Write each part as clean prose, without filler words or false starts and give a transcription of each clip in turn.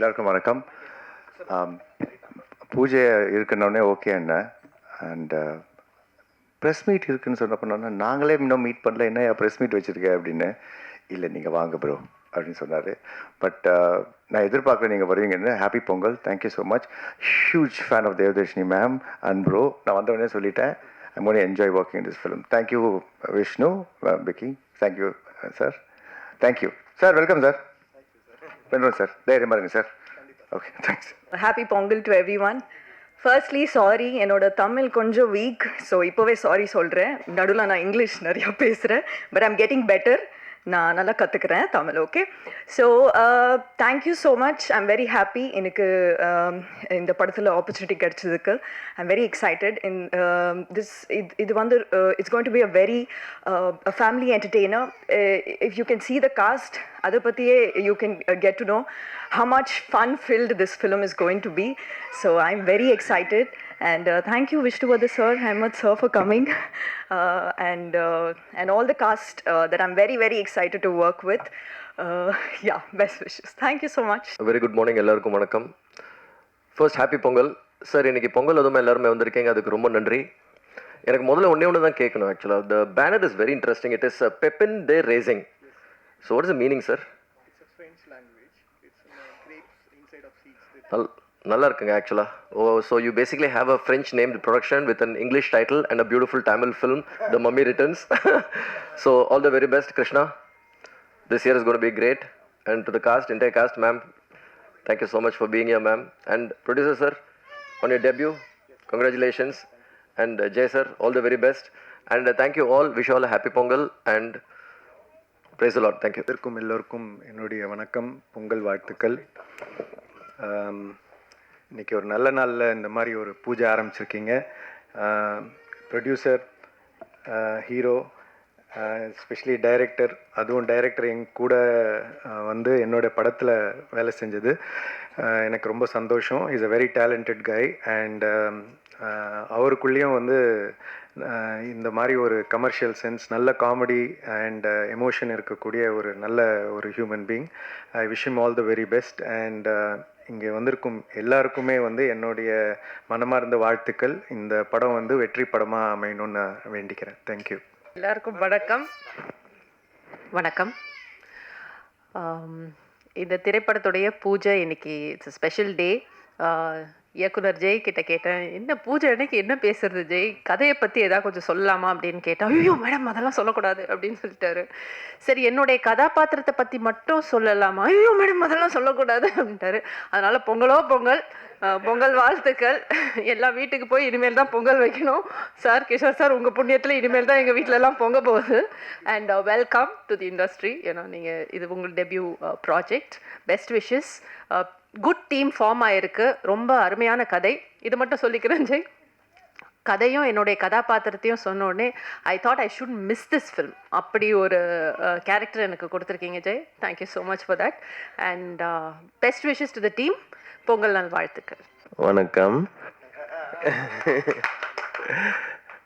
எல்லாருக்கும் வணக்கம். பூஜை இருக்குன்னொடனே ஓகே என்ன அண்ட் ப்ரெஸ் மீட் இருக்குன்னு சொன்னப்போ நாங்களே இன்னும் மீட் பண்ணல, என்ன ப்ரெஸ் மீட் வச்சுருக்கேன் அப்படின்னு. இல்லை நீங்கள் வாங்க ப்ரோ அப்படின்னு சொன்னார். பட் நான் எதிர்பார்க்குறேன் நீங்கள் வருவீங்கன்னு. Happy Pongal, thank you so much. Huge fan of Devadarshini ma'am and bro. நான் வந்தவொடனே சொல்லிட்டேன், I'm going to enjoy working in this film. Thank you Vishnu, பிக்கி, thank you sir. Thank you sir. Welcome sir. பண்ணுறோம் சார், தைரியமாக இருங்க sir. Okay, thanks. Happy Pongal to everyone. Firstly sorry, என்னோட தமிழ் கொஞ்சம் week, so இப்போவே சாரி சொல்கிறேன். நடுவில் நான் இங்கிலீஷ் நிறையா பேசுகிறேன், பட் ஐம் கெட்டிங் பெட்டர். நான் நல்லா கற்றுக்கிறேன் Tamil. Okay, so thank you so much. I'm very happy எனக்கு இந்த படத்தில் ஆப்பர்ச்சுனிட்டி கிடச்சதுக்கு. I'm very excited. In this இது வந்து it's going to be a very family entertainer. If you can see the cast, அதை பற்றியே you can get to know how much fun-filled this film is going to be. So I'm very excited, and thank you Vishnuvardhan sir, Ahmed sir for coming, and all the cast that I'm very very excited to work with. Yeah, best wishes. Thank you so much. A very good morning எல்லாருக்கும் வணக்கம். First happy Pongal sir. இன்னைக்கு பொங்கல் அதுவும் எல்லாருமே வந்திருக்கீங்க, அதுக்கு ரொம்ப நன்றி. எனக்கு முதல்ல ஒன்று தான் கேட்கணும். ஆக்சுவலாக the banner is very interesting. It is Pepin de Racing. So what is the meaning, sir? நல்லா இருக்குங்க ஆக்சுவலாக. Oh, so you basically have a French named production with an English title and a beautiful Tamil film, the mummy returns. So all the very best Krishna. This year is gonna be great. And to the cast, entire cast, ma'am, thank you so much for being here ma'am. And producer sir, on your debut, congratulations. And Jai sir, all the very best. And thank you all, wish all happy Pongal and praise the Lord. Thank you. எல்லோருக்கும் என்னுடைய வணக்கம், பொங்கல் வாழ்த்துக்கள். இன்றைக்கி ஒரு நல்ல நாளில் இந்த மாதிரி ஒரு பூஜை ஆரம்பிச்சிருக்கீங்க. ப்ரொடியூசர், ஹீரோ, எஸ்பெஷலி டைரக்டர், அதுவும் டைரக்டர் என் கூட வந்து என்னோடய படத்தில் வேலை செஞ்சது எனக்கு ரொம்ப சந்தோஷம். Is a very talented guy. And அவருக்குள்ளேயும் வந்து இந்த மாதிரி ஒரு கமர்ஷியல் சென்ஸ், நல்ல காமெடி அண்ட் எமோஷன் இருக்கக்கூடிய ஒரு நல்ல ஒரு human being. I wish him all the very best. And இங்கே வந்திருக்கும் எல்லாருக்குமே வந்து என்னுடைய மனமார்ந்த வாழ்த்துக்கள். இந்த படம் வந்து வெற்றி படமாக அமையணும்னு நான் வேண்டிக்கிறேன். தேங்க்யூ. எல்லாருக்கும் வணக்கம். வணக்கம். இந்த திரைப்படத்துடைய பூஜை இன்னைக்கு இட்ஸ் ஸ்பெஷல் டே. இயக்குனர் ஜெய் கிட்ட கேட்டேன், என்ன பூஜை அன்னைக்கு என்ன பேசுறது ஜெய், கதையை பற்றி ஏதாவது கொஞ்சம் சொல்லலாமா அப்படின்னு கேட்டேன். ஐயோ மேடம் அதெல்லாம் சொல்லக்கூடாது அப்படின்னு சொல்லிட்டாரு. சரி, என்னுடைய கதாபாத்திரத்தை பற்றி மட்டும் சொல்லலாமா? ஐயோ மேடம் அதெல்லாம் சொல்லக்கூடாது அப்படின்ட்டாரு. அதனால் பொங்கலோ பொங்கல், பொங்கல் வாழ்த்துக்கள். எல்லா வீட்டுக்கு போய் இனிமேல் தான் பொங்கல் வைக்கணும். சார், கிஷோர் சார், உங்கள் புண்ணியத்தில் இனிமேல் தான் எங்கள் வீட்டிலலாம் பொங்க போகுது. And welcome to the industry. ஏன்னா நீங்கள் இது உங்கள் debut project. Best wishes. Good team form ஆகிருக்கு. ரொம்ப அருமையான கதை. இது மட்டும் சொல்லிக்கிறேன் ஜெய். கதையும் என்னுடைய கதாபாத்திரத்தையும் சொன்ன உடனே I thought I should miss this film. அப்படி ஒரு கேரக்டர் எனக்கு கொடுத்துருக்கீங்க Jai. Thank you so much for that. And best wishes to the team. Pongal நாள் வாழ்த்துக்கள். வணக்கம்.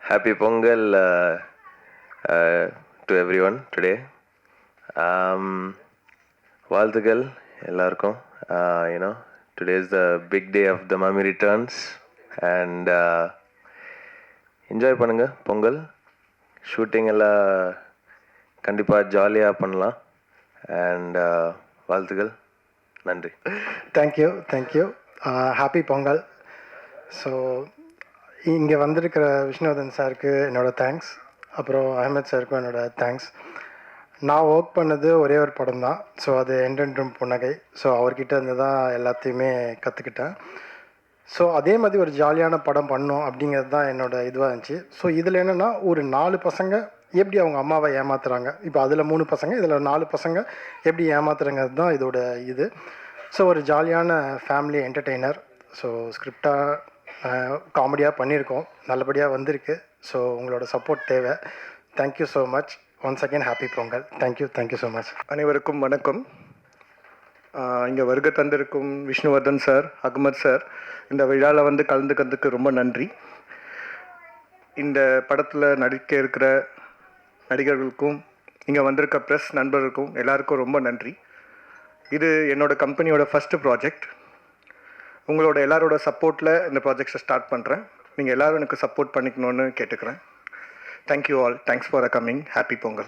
Happy Pongal to every one today. வாழ்த்துக்கள் எல்லாருக்கும். Today is the big day of the mummy returns, and enjoy பண்ணுங்க பொங்கல். ஷூட்டிங் எல்லாம் கண்டிப்பாக ஜாலியாக பண்ணலாம். அண்ட் வாழ்த்துக்கள். நன்றி. தேங்க்யூ. ஹாப்பி பொங்கல். ஸோ இங்கே வந்திருக்கிற விஷ்ணுவர்தன் சாருக்கு என்னோட தேங்க்ஸ். அப்புறம் அஹமத் சாருக்கும் என்னோட தேங்க்ஸ். நான் ஒர்க் பண்ணது ஒரே ஒரு படம் தான். ஸோ அது என்றென்றும் புன்னகை. ஸோ அவர்கிட்ட இருந்து தான் எல்லாத்தையுமே கற்றுக்கிட்டேன். ஸோ அதே மாதிரி ஒரு ஜாலியான படம் பண்ணோம் அப்படிங்கிறது தான் என்னோடய இதுவாக இருந்துச்சு. ஸோ இதில் என்னென்னா, ஒரு 4 பசங்க எப்படி அவங்க அம்மாவை ஏமாத்துறாங்க, இப்போ அதில் 3 பசங்க, இதில் 4 பசங்க எப்படி ஏமாத்துறாங்கிறது தான் இதோட இது. ஸோ ஒரு ஜாலியான ஃபேமிலி என்டர்டெய்னர். ஸோ ஸ்கிரிப்டாக காமெடியாக பண்ணியிருக்கோம், நல்லபடியாக வந்திருக்கு. ஸோ உங்களோட சப்போர்ட் தேவை. Thank you so much. Once again happy Pongal. Thank you so much. அனைவருக்கும் வணக்கம். இங்கே வருகை தந்திருக்கும் விஷ்ணுவர்தன் சார், அகமத் சார், இந்த விழாவில் வந்து கலந்துக்கிறதுக்கு ரொம்ப நன்றி. இந்த படத்தில் நடிக்க இருக்கிற நடிகர்களுக்கும் இங்கே வந்திருக்க ப்ரெஸ் நண்பர்களுக்கும் எல்லாருக்கும் ரொம்ப நன்றி. இது என்னோட கம்பெனியோட ஃபஸ்ட்டு ப்ராஜெக்ட். உங்களோட எல்லாரோட சப்போர்ட்டில் இந்த ப்ராஜெக்ட்ஸை ஸ்டார்ட் பண்ணுறேன். நீங்கள் எல்லோரும் எனக்கு சப்போர்ட் பண்ணிக்கணுன்னு கேட்டுக்கிறேன். Thank you all. Thanks for coming. Happy Pongal.